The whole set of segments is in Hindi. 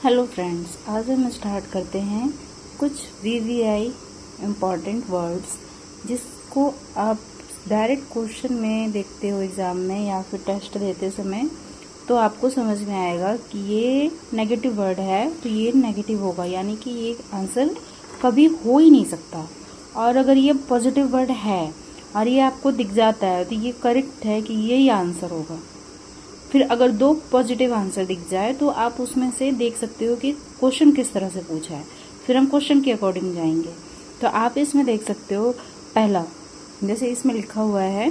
हेलो फ्रेंड्स, आज हम स्टार्ट करते हैं कुछ वीवीआई इम्पॉर्टेंट वर्ड्स जिसको आप डायरेक्ट क्वेश्चन में देखते हो एग्ज़ाम में या फिर टेस्ट देते समय तो आपको समझ में आएगा कि ये नेगेटिव वर्ड है तो ये नेगेटिव होगा, यानी कि ये आंसर कभी हो ही नहीं सकता। और अगर ये पॉजिटिव वर्ड है और ये आपको दिख जाता है तो ये करेक्ट है कि यही आंसर होगा। फिर अगर दो पॉजिटिव आंसर दिख जाए तो आप उसमें से देख सकते हो कि क्वेश्चन किस तरह से पूछा है, फिर हम क्वेश्चन के अकॉर्डिंग जाएंगे। तो आप इसमें देख सकते हो पहला, जैसे इसमें लिखा हुआ है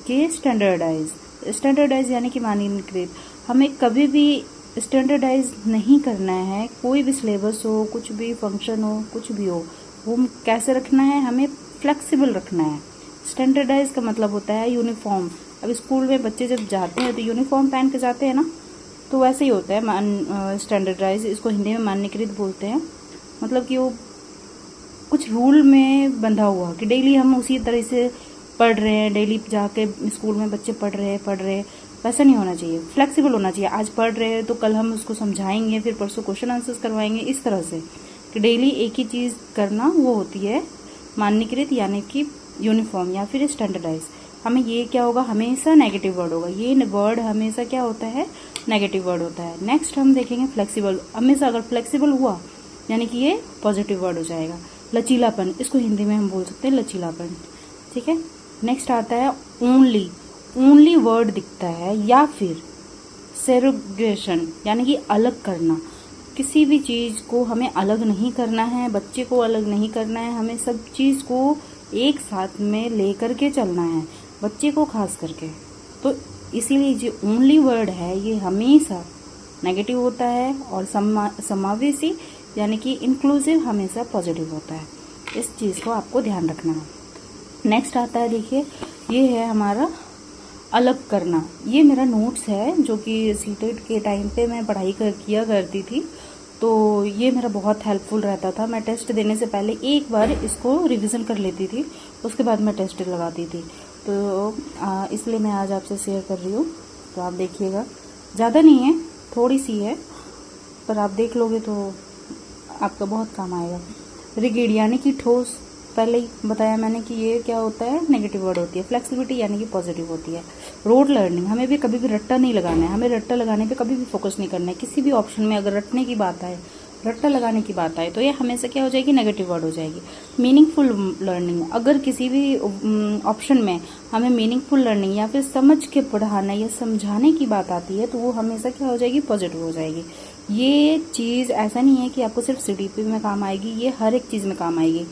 कि स्टैंडर्डाइज यानी कि मानकीकृत। हमें कभी भी स्टैंडर्डाइज नहीं करना है, कोई भी सिलेबस हो, कुछ भी फंक्शन हो, कुछ भी हो, वो कैसे रखना है, हमें फ्लेक्सिबल रखना है। स्टैंडर्डाइज का मतलब होता है यूनिफॉर्म। अब स्कूल में बच्चे जब जाते हैं तो यूनिफॉर्म पहन के जाते हैं ना, तो वैसे ही होता है स्टैंडर्डाइज। इसको हिंदी में मानकीकृत बोलते हैं। मतलब कि वो कुछ रूल में बंधा हुआ कि डेली हम उसी तरह से पढ़ रहे हैं, डेली जाके स्कूल में बच्चे पढ़ रहे हैं। वैसा नहीं होना चाहिए, फ्लेक्सिबल होना चाहिए। आज पढ़ रहे हैं तो कल हम उसको समझाएंगे, फिर परसों क्वेश्चन आंसर्स करवाएंगे, इस तरह से कि डेली एक ही चीज़ करना वो होती है मानकीकृत यानी कि यूनिफॉर्म या फिर स्टैंडर्डाइज। हमें ये क्या होगा, हमेशा नेगेटिव वर्ड होगा। ये वर्ड हमेशा क्या होता है, नेगेटिव वर्ड होता है। नेक्स्ट हम देखेंगे फ्लेक्सिबल। हमेशा अगर फ्लेक्सिबल हुआ यानी कि ये पॉजिटिव वर्ड हो जाएगा। लचीलापन, इसको हिंदी में हम बोल सकते हैं लचीलापन, ठीक है। नेक्स्ट आता है ओनली वर्ड दिखता है, या फिर सेग्रीगेशन यानी कि अलग करना। किसी भी चीज़ को हमें अलग नहीं करना है, बच्चे को अलग नहीं करना है, हमें सब चीज़ को एक साथ में लेकर के चलना है, बच्चे को खास करके। तो इसीलिए जो ओनली वर्ड है ये हमेशा नेगेटिव होता है, और समावेशी यानी कि इंक्लूसिव हमेशा पॉजिटिव होता है। इस चीज़ को आपको ध्यान रखना है। नेक्स्ट आता है, देखिए ये है हमारा अलग करना। ये मेरा नोट्स है जो कि सीटेट के टाइम पे मैं पढ़ाई किया करती थी, तो ये मेरा बहुत हेल्पफुल रहता था। मैं टेस्ट देने से पहले एक बार इसको रिवीजन कर लेती थी, उसके बाद मैं टेस्ट लगाती थी। तो इसलिए मैं आज आपसे शेयर कर रही हूँ। तो आप देखिएगा, ज़्यादा नहीं है, थोड़ी सी है, पर आप देख लोगे तो आपका बहुत काम आएगा। रिगिड यानी कि ठोस, पहले ही बताया मैंने कि ये क्या होता है, नेगेटिव वर्ड होती है। फ्लेक्सिबिलिटी यानी कि पॉजिटिव होती है। रोड लर्निंग, हमें भी कभी भी रट्टा नहीं लगाना है, हमें रट्टा लगाने पे कभी भी फोकस नहीं करना है। किसी भी ऑप्शन में अगर रटने की बात आए, रट्टा लगाने की बात आए, तो ये हमेशा क्या हो जाएगी, नेगेटिव वर्ड हो जाएगी। मीनिंगफुल लर्निंग, अगर किसी भी ऑप्शन में हमें मीनिंगफुल लर्निंग या फिर समझ के पढ़ाना या समझाने की बात आती है तो वो हमेशा क्या हो जाएगी, पॉजिटिव हो जाएगी। ये चीज़ ऐसा नहीं है कि आपको सिर्फ सीटीपी में काम आएगी, ये हर एक चीज़ में काम आएगी।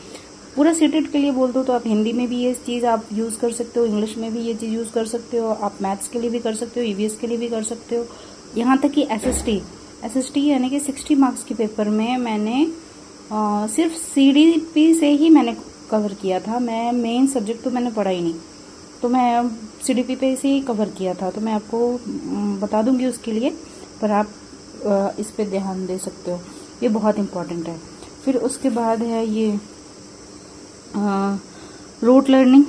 पूरा सीटेट के लिए बोल दो तो आप हिंदी में भी ये चीज़ आप यूज़ कर सकते हो, इंग्लिश में भी ये चीज़ यूज़ कर सकते हो, आप मैथ्स के लिए भी कर सकते हो, ईवीएस के लिए भी कर सकते हो, यहाँ तक कि एसएसटी यानी कि 60 मार्क्स के पेपर में मैंने सिर्फ सीडीपी से ही मैंने कवर किया था। मैं मेन सब्जेक्ट तो मैंने पढ़ा ही नहीं, तो मैं सीडीपी पे से ही कवर किया था। तो मैं आपको बता दूंगी उसके लिए, पर आप इस पे ध्यान दे सकते हो, ये बहुत इम्पोर्टेंट है। फिर उसके बाद है ये रोड लर्निंग।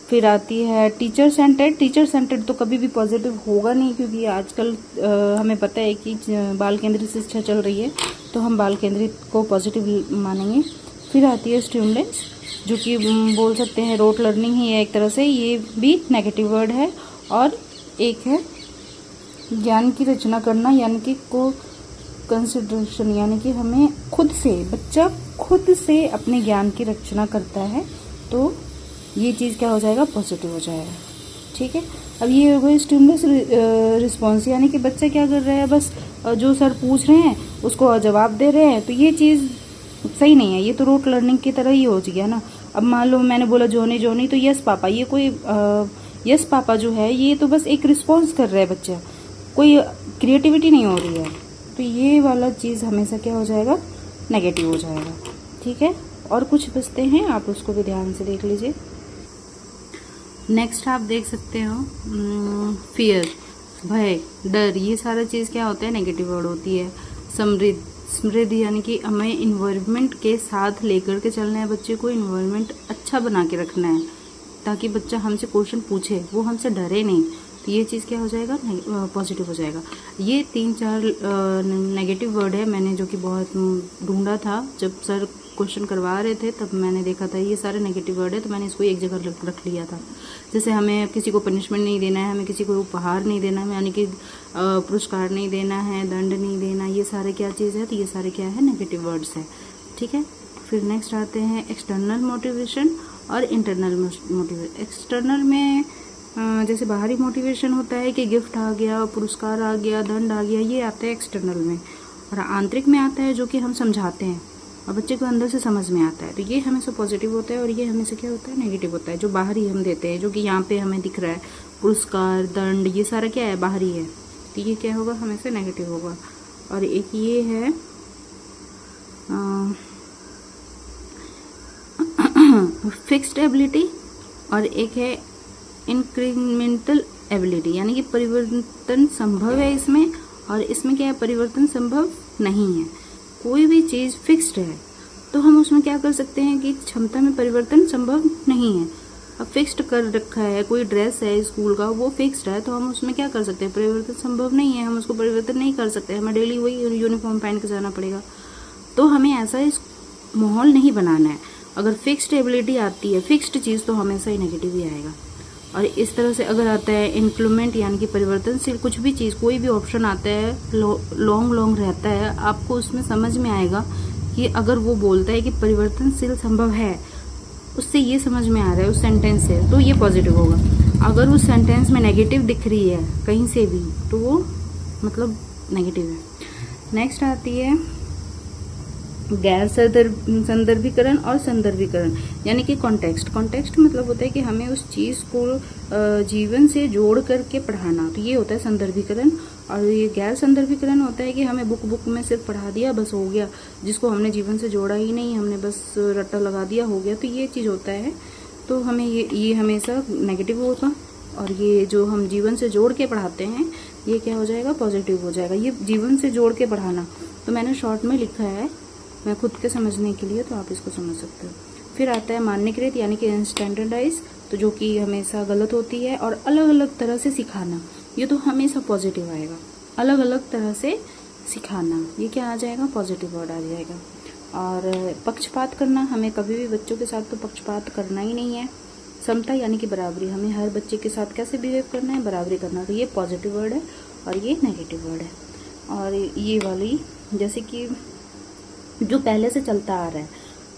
फिर आती है टीचर सेंटर्ड तो कभी भी पॉजिटिव होगा नहीं, क्योंकि आजकल हमें पता है कि बाल केंद्रित शिक्षा चल रही है, तो हम बाल केंद्रित को पॉजिटिव मानेंगे। फिर आती है स्टिमुलेंस, जो कि बोल सकते हैं रोड लर्निंग ही है एक तरह से, ये भी नेगेटिव वर्ड है। और एक है ज्ञान की रचना करना, यानी कि को कंसिडरेशन, यानी कि हमें खुद से, बच्चा खुद से अपने ज्ञान की रचना करता है, तो ये चीज़ क्या हो जाएगा, पॉजिटिव हो जाएगा, ठीक है। अब ये हो गई स्टिमुलस रिस्पॉन्स, यानी कि बच्चा क्या कर रहा है, बस जो सर पूछ रहे हैं उसको जवाब दे रहे हैं, तो ये चीज़ सही नहीं है। ये तो रोड लर्निंग की तरह ही हो गया ना। अब मान लो मैंने बोला जोनी तो यस पापा, ये कोई यस पापा जो है ये तो बस एक रिस्पॉन्स कर रहा है बच्चा, कोई क्रिएटिविटी नहीं हो रही है। तो ये वाला चीज़ हमेशा क्या हो जाएगा, नेगेटिव हो जाएगा, ठीक है। और कुछ बचते हैं, आप उसको भी ध्यान से देख लीजिए। नेक्स्ट आप देख सकते हो फियर, भय, डर, ये सारा चीज़ क्या होता है, नेगेटिव वर्ड होती है। समृद्धि यानी कि हमें इन्वायरमेंट के साथ लेकर के चलना है, बच्चे को इन्वायरमेंट अच्छा बना के रखना है, ताकि बच्चा हमसे क्वेश्चन पूछे, वो हमसे डरे नहीं। तो ये चीज़ क्या हो जाएगा, पॉजिटिव हो जाएगा। ये 3-4 नेगेटिव वर्ड है मैंने जो कि बहुत ढूंढा था, जब सर क्वेश्चन करवा रहे थे तब मैंने देखा था ये सारे नेगेटिव वर्ड है, तो मैंने इसको एक जगह रख लिया था। जैसे हमें किसी को पनिशमेंट नहीं देना है, हमें किसी को उपहार नहीं देना है, यानी कि पुरस्कार नहीं देना है, दंड नहीं देना, ये सारे क्या चीज़ है, तो ये सारे क्या है, नेगेटिव वर्ड्स है। ठीक है, फिर नेक्स्ट आते हैं एक्सटर्नल मोटिवेशन और इंटरनल मोटिवेशन। एक्सटर्नल में जैसे बाहरी मोटिवेशन होता है कि गिफ्ट आ गया, पुरस्कार आ गया, दंड आ गया, ये आता है एक्सटर्नल में। और आंतरिक में आता है जो कि हम समझाते हैं और बच्चे को अंदर से समझ में आता है, तो ये हमेशा पॉजिटिव होता है। और ये हमेशा क्या होता है, नेगेटिव होता है। जो बाहरी हम देते हैं, जो कि यहाँ पे हमें दिख रहा है, पुरस्कार, दंड, ये सारा क्या है, बाहरी है, तो ये क्या होगा, हमेशा नेगेटिव होगा। और एक ये है फिक्स्ड एबिलिटी और एक है इंक्रीमेंटल एबिलिटी, यानी कि परिवर्तन संभव है इसमें, और इसमें क्या है, परिवर्तन संभव नहीं है। कोई भी चीज़ फिक्स्ड है तो हम उसमें क्या कर सकते हैं कि क्षमता में परिवर्तन संभव नहीं है। अब फिक्स्ड कर रखा है, कोई ड्रेस है स्कूल का, वो फिक्स्ड है, तो हम उसमें क्या कर सकते हैं, परिवर्तन संभव नहीं है, हम उसको परिवर्तन नहीं कर सकते, हमें डेली वही यूनिफॉर्म पहन के जाना पड़ेगा। तो हमें ऐसा इस माहौल नहीं बनाना है। अगर फिक्स्ड एबिलिटी आती है, फिक्स्ड चीज़, तो हमेशा ही नेगेटिव ही आएगा। और इस तरह से अगर आता है इंक्रीमेंट, यानी कि परिवर्तनशील, कुछ भी चीज़, कोई भी ऑप्शन आता है, लॉन्ग रहता है, आपको उसमें समझ में आएगा कि अगर वो बोलता है कि परिवर्तनशील संभव है, उससे ये समझ में आ रहा है उस सेंटेंस से, तो ये पॉजिटिव होगा। अगर उस सेंटेंस में नेगेटिव दिख रही है कहीं से भी, तो वो मतलब नेगेटिव है। नेक्स्ट आती है गैर संदर्भीकरण और संदर्भीकरण, यानी कि कॉन्टेक्स्ट। कॉन्टेक्स्ट मतलब होता है कि हमें उस चीज़ को जीवन से जोड़ करके पढ़ाना, तो ये होता है संदर्भीकरण। और ये गैर संदर्भीकरण होता है कि हमें बुक में सिर्फ पढ़ा दिया, बस हो गया, जिसको हमने जीवन से जोड़ा ही नहीं, हमने बस रट्टा लगा दिया, हो गया, तो ये चीज़ होता है। तो हमें ये हमेशा नेगेटिव होगा। और ये जो हम जीवन से जोड़ के पढ़ाते हैं, ये क्या हो जाएगा, पॉजिटिव हो जाएगा। ये जीवन से जोड़ के पढ़ाना, तो मैंने शॉर्ट में लिखा है मैं खुद के समझने के लिए, तो आप इसको समझ सकते हो। फिर आता है मानकीकृत, यानी कि स्टैंडर्डाइज, तो जो कि हमेशा गलत होती है। और अलग अलग तरह से सिखाना, ये तो हमेशा पॉजिटिव आएगा। अलग अलग तरह से सिखाना, ये क्या आ जाएगा, पॉजिटिव वर्ड आ जाएगा। और पक्षपात करना, हमें कभी भी बच्चों के साथ तो पक्षपात करना ही नहीं है। समता यानी कि बराबरी, हमें हर बच्चे के साथ कैसे बिहेव करना है, बराबरी करना, तो ये पॉजिटिव वर्ड है और ये नेगेटिव वर्ड है। और ये वाली जैसे कि जो पहले से चलता आ रहा है,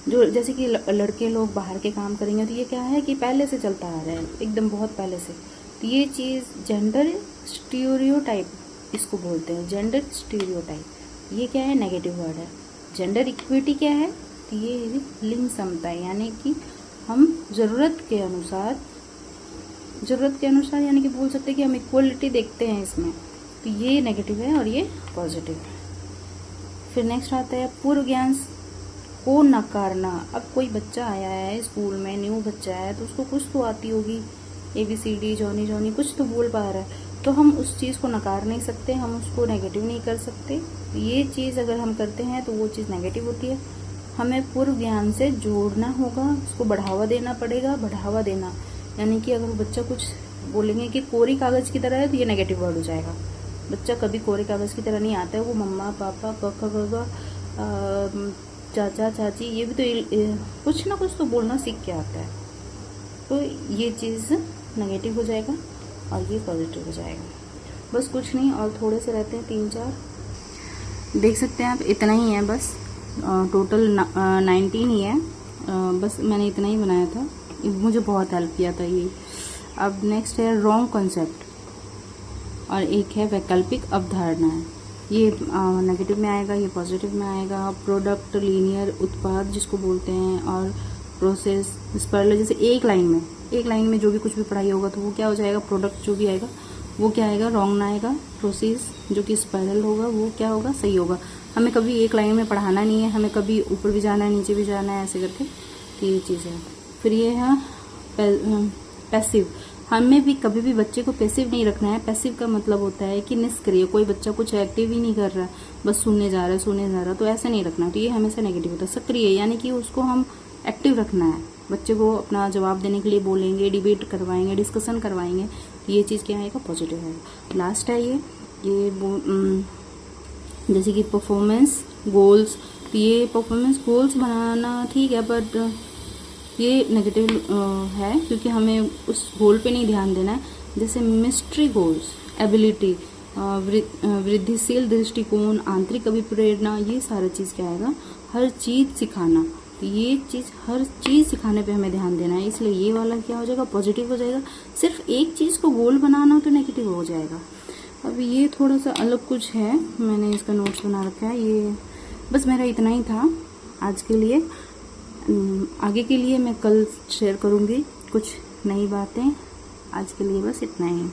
जो जैसे कि लड़के लोग बाहर के काम करेंगे, तो ये क्या है कि पहले से चलता आ रहा है, एकदम बहुत पहले से। तो ये चीज़ जेंडर स्टीरियोटाइप इसको बोलते हैं, जेंडर स्टीरियोटाइप। ये क्या है, नेगेटिव वर्ड है। जेंडर इक्विटी क्या है, तो ये लिंग समता, यानी कि हम ज़रूरत के अनुसार यानी कि बोल सकते हैं कि हम इक्वलिटी देखते हैं इसमें, तो ये नेगेटिव है और ये पॉजिटिव है। फिर नेक्स्ट आता है पूर्व ज्ञान को नकारना। अब कोई बच्चा आया है स्कूल में, न्यू बच्चा है, तो उसको कुछ तो आती होगी, ABCD, जॉनी कुछ तो बोल पा रहा है, तो हम उस चीज़ को नकार नहीं सकते, हम उसको नेगेटिव नहीं कर सकते। ये चीज़ अगर हम करते हैं तो वो चीज़ नेगेटिव होती है। हमें पूर्व ज्ञान से जोड़ना होगा, उसको बढ़ावा देना पड़ेगा। बढ़ावा देना यानी कि अगर बच्चा कुछ बोलेंगे कि कोरी कागज़ की तरह है, तो ये नेगेटिव वर्ड हो जाएगा। बच्चा कभी कोरे कागज़ की तरह नहीं आता है, वो मम्मा पापा क चाचा चाची, ये भी तो कुछ ना कुछ तो बोलना सीख के आता है, तो ये चीज़ नेगेटिव हो जाएगा और ये पॉजिटिव हो जाएगा। बस कुछ नहीं, और थोड़े से रहते हैं 3-4, देख सकते हैं आप, इतना ही है बस। टोटल 19 ही है, बस मैंने इतना ही बनाया था, मुझे बहुत हेल्प किया था ये। अब नेक्स्ट है रॉन्ग कॉन्सेप्ट और एक है वैकल्पिक अवधारणाएं। ये नेगेटिव में आएगा, ये पॉजिटिव में आएगा। प्रोडक्ट, लीनियर उत्पाद जिसको बोलते हैं, और प्रोसेस, स्पाइरल। जैसे एक लाइन में जो भी कुछ भी पढ़ाई होगा तो वो क्या हो जाएगा, प्रोडक्ट जो भी आएगा वो क्या आएगा, रॉन्ग ना आएगा। प्रोसेस जो कि स्पाइरल होगा वो क्या होगा, सही होगा। हमें कभी एक लाइन में पढ़ाना नहीं है, हमें कभी ऊपर भी जाना है, नीचे भी जाना है, ऐसे करके, तो ये चीज़ है। फिर ये है पैसिव। हमें भी कभी भी बच्चे को पैसिव नहीं रखना है। पैसिव का मतलब होता है कि निष्क्रिय, कोई बच्चा कुछ एक्टिव ही नहीं कर रहा है, बस सुनने जा रहा है, तो ऐसा नहीं रखना। तो ये हमेशा नेगेटिव होता है। सक्रिय यानी कि उसको हम एक्टिव रखना है, बच्चे को अपना जवाब देने के लिए बोलेंगे, डिबेट करवाएंगे, डिस्कशन करवाएंगे, तो ये चीज़ क्या आएगा, पॉजिटिव आएगा। लास्ट है ये जैसे कि परफॉर्मेंस गोल्स, ये परफॉर्मेंस गोल्स बनाना ठीक है, बट ये नेगेटिव है क्योंकि हमें उस गोल पे नहीं ध्यान देना है। जैसे मिस्ट्री गोल्स, एबिलिटी, वृद्धिशील दृष्टिकोण, आंतरिक अभिप्रेरणा, ये सारा चीज़ क्या आएगा, हर चीज़ सिखाना। तो ये चीज़ हर चीज़ सिखाने पे हमें ध्यान देना है, इसलिए ये वाला क्या हो जाएगा, पॉजिटिव हो जाएगा। सिर्फ एक चीज़ को गोल बनाना तो नेगेटिव हो जाएगा। अब ये थोड़ा सा अलग कुछ है, मैंने इसका नोट्स बना रखा है। ये बस मेरा इतना ही था आज के लिए। आगे के लिए मैं कल शेयर करूँगी कुछ नई बातें। आज के लिए बस इतना ही।